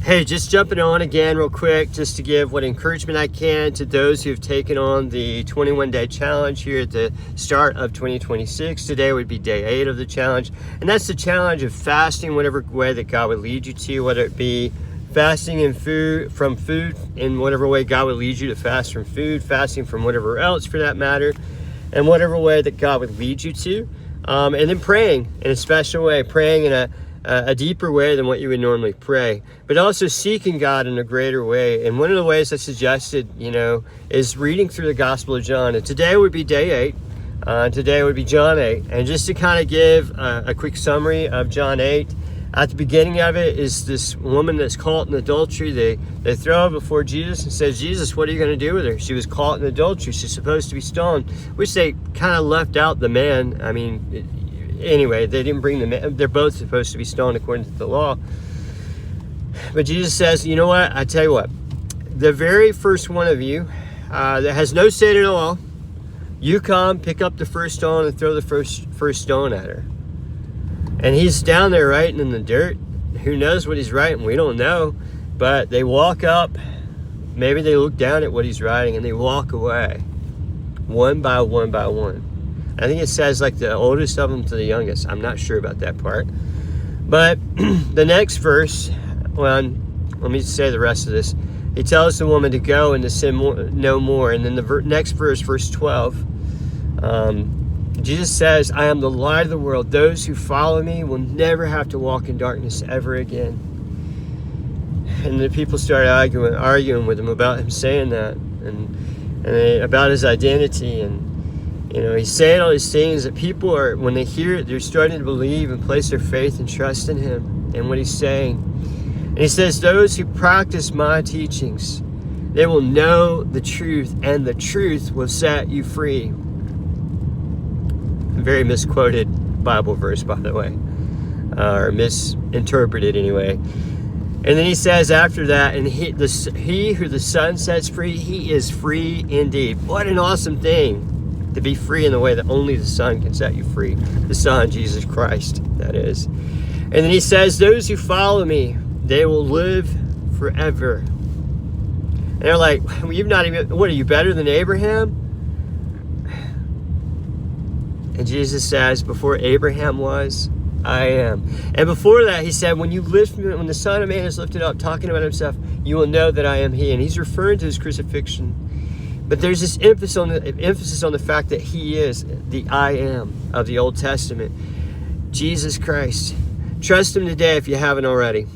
Hey, just jumping on again real quick, just to give what encouragement I can to those who have taken on the 21-day challenge here at the start of 2026. Today would be day 8 of the challenge, and that's the challenge of fasting whatever way that God would lead you to, whether it be fasting from food in whatever way God would lead you to fast from food, fasting from whatever else for that matter, and whatever way that God would lead you to, and then praying in a special way, praying in a deeper way than what you would normally pray, but also seeking God in a greater way. And one of the ways I suggested, is reading through the Gospel of John. And today would be day 8. Today would be John 8. And just to kind of give a quick summary of John 8, at the beginning of it is this woman that's caught in adultery. They throw her before Jesus and says, Jesus, what are you going to do with her? She was caught in adultery. She's supposed to be stoned, which they kind of left out the man. Anyway, they didn't bring the man. They're both supposed to be stoned according to the law. But Jesus says, you know what? I tell you what. The very first one of you that has no sin at all, you come, pick up the first stone and throw the first stone at her. And he's down there writing in the dirt. Who knows what he's writing? We don't know. But they walk up. Maybe they look down at what he's writing and they walk away. One by one by one. I think it says like the oldest of them to the youngest. I'm not sure about that part. But the next verse, let me say the rest of this. He tells the woman to go and to sin no more. And then the next verse, verse 12, Jesus says, I am the light of the world. Those who follow me will never have to walk in darkness ever again. And the people started arguing with him about him saying that and about his identity. And he's saying all these things that people are, when they hear it, they're starting to believe and place their faith and trust in him and what he's saying. And he says, those who practice my teachings, they will know the truth, and the truth will set you free. A very misquoted Bible verse, by the way, or misinterpreted anyway. And then he says after that, and he who the Son sets free, he is free indeed. What an awesome thing. To be free in the way that only the Son can set you free. The Son, Jesus Christ, that is. And then he says, those who follow me, they will live forever. And they're like, what are you, better than Abraham? And Jesus says, before Abraham was, I am. And before that, he said, when the Son of Man is lifted up, talking about himself, you will know that I am he. And he's referring to his crucifixion. But there's this emphasis on the fact that he is the I am of the Old Testament. Jesus Christ. Trust him today if you haven't already.